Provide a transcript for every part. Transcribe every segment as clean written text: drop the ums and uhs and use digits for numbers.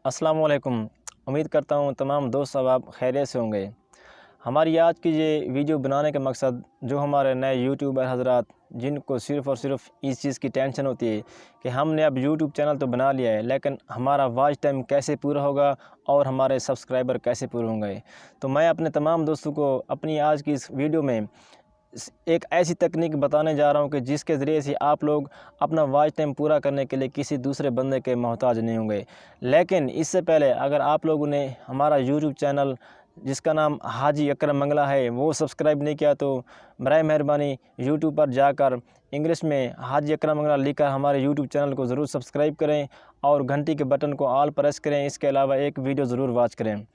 अस्सलाम वालेकुम। उम्मीद करता हूँ तमाम दोस्त अब आप खैरियत से होंगे। हमारी आज की ये वीडियो बनाने का मकसद जो हमारे नए यूट्यूबर हज़रात जिनको सिर्फ़ और सिर्फ इस चीज़ की टेंशन होती है कि हमने अब यूट्यूब चैनल तो बना लिया है, लेकिन हमारा वॉच टाइम कैसे पूरा होगा और हमारे सब्सक्राइबर कैसे पूरे होंगे। तो मैं अपने तमाम दोस्तों को अपनी आज की इस वीडियो में एक ऐसी तकनीक बताने जा रहा हूं कि जिसके ज़रिए से आप लोग अपना वॉच टाइम पूरा करने के लिए किसी दूसरे बंदे के मोहताज नहीं होंगे। लेकिन इससे पहले अगर आप लोगों ने हमारा यूट्यूब चैनल जिसका नाम हाजी अकरम मंगला है वो सब्सक्राइब नहीं किया तो बराए मेहरबानी यूट्यूब पर जाकर इंग्लिश में हाजी अकरम मंगला लिखकर हमारे यूट्यूब चैनल को ज़रूर सब्सक्राइब करें और घंटी के बटन को ऑल प्रेस करें। इसके अलावा एक वीडियो ज़रूर वॉच करें।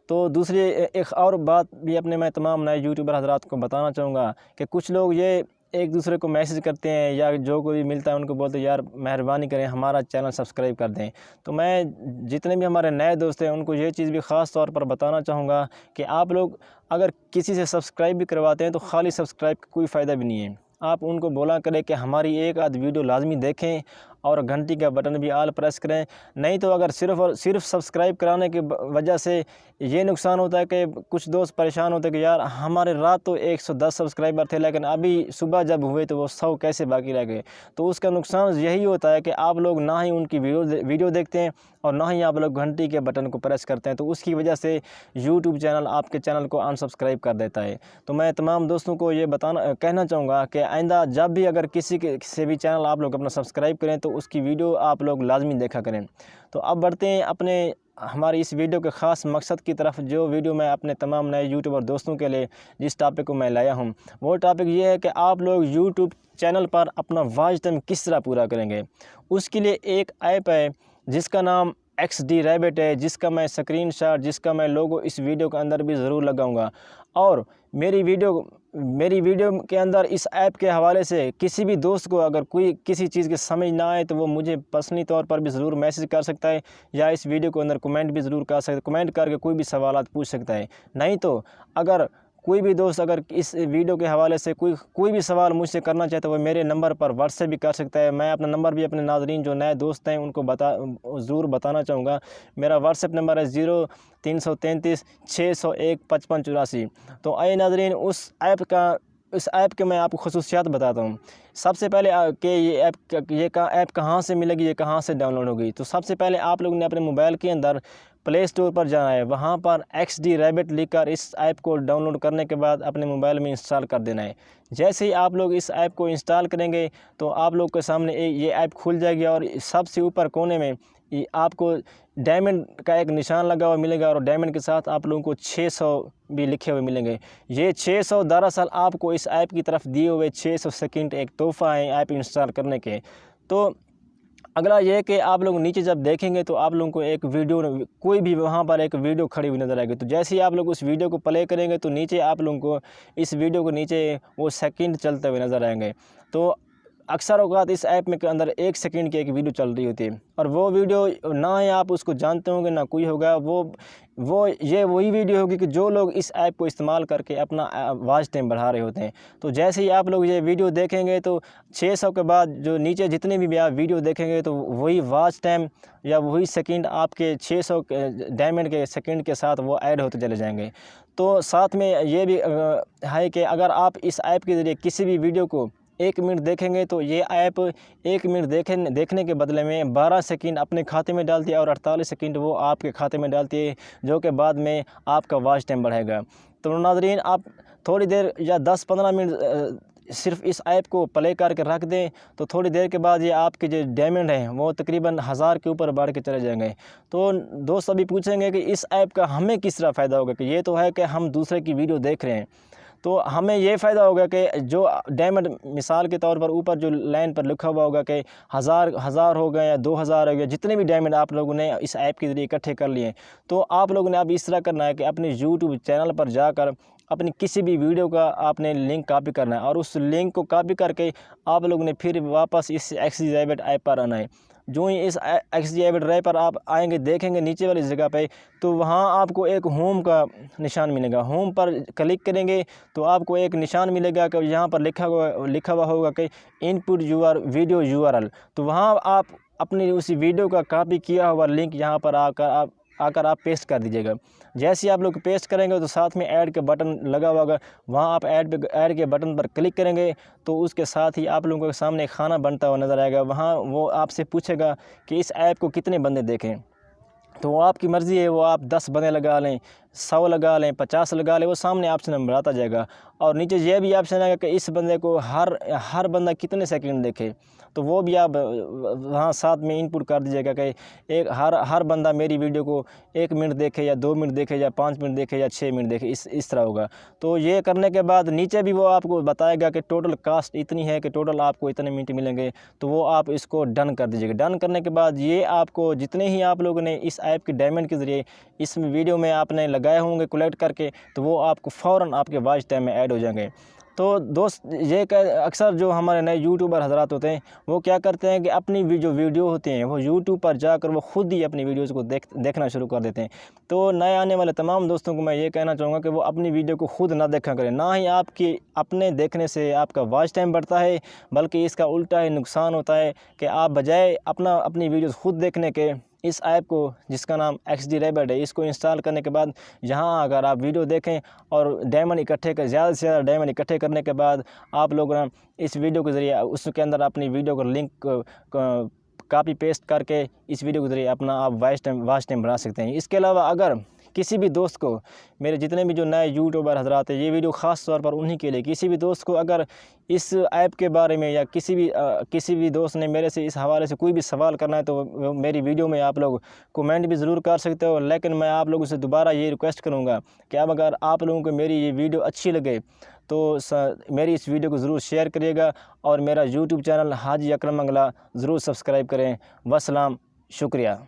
तो दूसरी एक और बात भी अपने मैं तमाम नए यूट्यूबर हज़रात को बताना चाहूँगा कि कुछ लोग ये एक दूसरे को मैसेज करते हैं या जो कोई मिलता है उनको बोलते हैं यार मेहरबानी करें हमारा चैनल सब्सक्राइब कर दें। तो मैं जितने भी हमारे नए दोस्त हैं उनको ये चीज़ भी ख़ास तौर पर बताना चाहूँगा कि आप लोग अगर किसी से सब्सक्राइब भी करवाते हैं तो खाली सब्सक्राइब का कोई फ़ायदा भी नहीं है। आप उनको बोला करें कि हमारी एक आध वीडियो लाजमी देखें और घंटी का बटन भी ऑल प्रेस करें। नहीं तो अगर सिर्फ़ और सिर्फ सब्सक्राइब कराने की वजह से ये नुकसान होता है कि कुछ दोस्त परेशान होते हैं कि यार हमारे रात तो 110 सब्सक्राइबर थे लेकिन अभी सुबह जब हुए तो वो 100 कैसे बाकी रह गए। तो उसका नुकसान यही होता है कि आप लोग ना ही उनकी वीडियो देखते हैं और ना ही आप लोग घंटी के बटन को प्रेस करते हैं, तो उसकी वजह से यूट्यूब चैनल आपके चैनल को अनसब्सक्राइब कर देता है। तो मैं तमाम दोस्तों को ये कहना चाहूँगा कि आइंदा जब भी अगर किसी के से भी चैनल आप लोग अपना सब्सक्राइब करें तो उसकी वीडियो आप लोग लाजमी देखा करें। तो अब बढ़ते हैं अपने हमारी इस वीडियो के ख़ास मकसद की तरफ। जो वीडियो मैं अपने तमाम नए यूट्यूबर दोस्तों के लिए जिस टॉपिक को मैं लाया हूँ वो टॉपिक ये है कि आप लोग यूट्यूब चैनल पर अपना वॉच टाइम किस तरह पूरा करेंगे। उसके लिए एक ऐप है जिसका नाम XD रैबिट है, जिसका मैं स्क्रीनशॉट जिसका मैं लोगो इस वीडियो के अंदर भी ज़रूर लगाऊंगा। और मेरी वीडियो के अंदर इस ऐप के हवाले से किसी भी दोस्त को अगर कोई किसी चीज़ की समझ ना आए तो वो मुझे पर्सनली तौर पर भी ज़रूर मैसेज कर सकता है या इस वीडियो के अंदर कमेंट भी ज़रूर कर सकता है। कमेंट करके कोई भी सवालात पूछ सकता है। नहीं तो अगर कोई भी दोस्त अगर इस वीडियो के हवाले से कोई भी सवाल मुझसे करना चाहता है वो मेरे नंबर पर व्हाट्सएप भी कर सकता है। मैं अपना नंबर भी अपने नाज़रीन जो नए दोस्त हैं उनको ज़रूर बताना चाहूँगा। मेरा व्हाट्सएप नंबर है 0333 601 5584। तो आइए नाज़रीन इस ऐप के मैं आपको खसूसियात बताता हूँ। सबसे पहले कि ये ऐप कहाँ से मिलेगी, ये कहाँ से डाउनलोड होगी। तो सबसे पहले आप लोगों ने अपने मोबाइल के अंदर प्ले स्टोर पर जाना है, वहाँ पर XD रैबिट लिखकर इस ऐप को डाउनलोड करने के बाद अपने मोबाइल में इंस्टॉल कर देना है। जैसे ही आप लोग इस ऐप को इंस्टॉल करेंगे तो आप लोग के सामने ये ऐप खुल जाएगी और सबसे ऊपर कोने में ये आपको डायमंड का एक निशान लगा हुआ मिलेगा और डायमंड के साथ आप लोगों को 600 भी लिखे हुए मिलेंगे। ये 600 दरअसल आपको इस ऐप की तरफ दिए हुए 600 सेकंड एक तोहफ़ा है ऐप इंस्टॉल करने के। तो अगला ये है कि आप लोग नीचे जब देखेंगे तो आप लोगों को एक वीडियो कोई भी वहाँ पर एक वीडियो खड़ी हुई नज़र आएगी। तो जैसे ही आप लोग उस वीडियो को प्ले करेंगे तो नीचे आप लोगों को इस वीडियो को नीचे वो सेकंड चलते हुए नज़र आएंगे। तो अक्सर औक़ात इस ऐप में के अंदर 1 सेकंड की एक वीडियो चल रही होती है और वो वीडियो ना ही आप उसको जानते होंगे ना कोई होगा। ये वही वीडियो होगी कि जो लोग इस ऐप को इस्तेमाल करके अपना वॉच टाइम बढ़ा रहे होते हैं। तो जैसे ही आप लोग ये वीडियो देखेंगे तो 600 के बाद जो नीचे जितने भी आप वीडियो देखेंगे तो वही वॉच टाइम या वही सेकंड आपके 600 डायमंड के सेकंड के साथ वो ऐड होते चले जाएंगे। तो साथ में ये भी है कि अगर आप इस ऐप के ज़रिए किसी भी वीडियो को 1 मिनट देखेंगे तो ये ऐप 1 मिनट देखने के बदले में 12 सेकंड अपने खाते में डालती है और 48 सेकंड वो आपके खाते में डालती है, जो कि बाद में आपका वॉच टाइम बढ़ाएगा। तो नाज़रीन आप थोड़ी देर या 10-15 मिनट सिर्फ इस ऐप को प्ले करके रख दें तो थोड़ी देर के बाद ये आपके जो डायमंड हैं वो तकरीबन 1000 के ऊपर बढ़ के चले जाएंगे। तो दोस्त अभी पूछेंगे कि इस ऐप का हमें किस तरह फ़ायदा होगा, कि ये तो है कि हम दूसरे की वीडियो देख रहे हैं। तो हमें ये फ़ायदा होगा कि जो डायमंड मिसाल के तौर पर ऊपर जो लाइन पर लिखा हुआ होगा कि हज़ार हो गए या 2000 हो गए, जितने भी डायमंड आप लोगों ने इस ऐप के ज़रिए इकट्ठे कर लिए, तो आप लोगों ने अब इस तरह करना है कि अपने यूट्यूब चैनल पर जाकर अपनी किसी भी वीडियो का आपने लिंक कॉपी करना है और उस लिंक को कॉपी करके आप लोगों ने फिर वापस इस XD रैबिट ऐप पर आना है। जो ही इस XD रैबिट ऐप पर आप आएंगे देखेंगे नीचे वाली जगह पे तो वहाँ आपको एक होम का निशान मिलेगा। होम पर क्लिक करेंगे तो आपको एक निशान मिलेगा कि यहाँ पर लिखा हुआ होगा कि इनपुट यूर वीडियो URL। तो वहाँ आप अपनी उसी वीडियो का कॉपी किया हुआ लिंक यहाँ पर आकर आप पेस्ट कर दीजिएगा। जैसे ही आप लोग पेस्ट करेंगे तो साथ में ऐड का बटन लगा हुआ होगा, वहाँ आप ऐड के बटन पर क्लिक करेंगे तो उसके साथ ही आप लोगों के सामने खाना बनता हुआ नज़र आएगा। वहाँ वो आपसे पूछेगा कि इस ऐप को कितने बंदे देखें, तो वो आपकी मर्ज़ी है, वो आप 10 बंदे लगा लें, 100 लगा लें, 50 लगा लें, वो सामने ऑप्शन बढ़ाता जाएगा। और नीचे ये भी ऑप्शन आएगा कि इस बंदे को हर बंदा कितने सेकंड देखे, तो वो भी आप वहाँ साथ में इनपुट कर दीजिएगा कि हर बंदा मेरी वीडियो को 1 मिनट देखे या 2 मिनट देखे या 5 मिनट देखे या 6 मिनट देखे, इस तरह होगा। तो ये करने के बाद नीचे भी वो आपको बताएगा कि टोटल कास्ट इतनी है कि टोटल आपको इतने मिनट मिलेंगे, तो वो आप इसको डन कर दीजिएगा। डन करने के बाद ये आपको जितने ही आप लोगों ने इस ऐप की डायमंड के ज़रिए इस वीडियो में आपने लगाए होंगे कलेक्ट करके, तो वो आपको फ़ौरन आपके वॉच टाइम में ऐड हो जाएंगे। तो दोस्त, ये अक्सर जो हमारे नए यूट्यूबर हज़रात होते हैं वो क्या करते हैं कि अपनी जो वीडियो होते हैं वो यूट्यूब पर जाकर वो ख़ुद ही अपनी वीडियोज़ को देखना शुरू कर देते हैं। तो नए आने वाले तमाम दोस्तों को मैं ये कहना चाहूँगा कि वो अपनी वीडियो को ख़ुद ना देखा करें। ना ही आपकी अपने देखने से आपका वॉच टाइम बढ़ता है, बल्कि इसका उल्टा ही नुकसान होता है कि आप बजाय अपनी वीडियोज़ ख़ुद देखने के इस ऐप को, जिसका नाम XD रैबिट है, इसको इंस्टॉल करने के बाद यहाँ अगर आप वीडियो देखें और डायमंड इकट्ठे कर ज़्यादा से ज़्यादा डायमंड इकट्ठे करने के बाद आप लोग ना इस वीडियो के ज़रिए उसके अंदर अपनी वीडियो का लिंक कॉपी पेस्ट करके इस वीडियो के ज़रिए अपना आप वॉच टाइम बढ़ा सकते हैं। इसके अलावा अगर किसी भी दोस्त को, मेरे जितने भी जो नए यूट्यूबर हज़रात हैं, ये वीडियो ख़ास तौर पर उन्हीं के लिए, किसी भी दोस्त को अगर इस ऐप के बारे में या किसी भी दोस्त ने मेरे से इस हवाले से कोई भी सवाल करना है तो मेरी वीडियो में आप लोग कमेंट भी ज़रूर कर सकते हो। लेकिन मैं आप लोगों से दोबारा ये रिक्वेस्ट करूँगा कि अब अगर आप लोगों को मेरी ये वीडियो अच्छी लगे तो मेरी इस वीडियो को ज़रूर शेयर करिएगा और मेरा यूट्यूब चैनल हाजी अकरम मंगला ज़रूर सब्सक्राइब करें। वस्सलाम, शुक्रिया।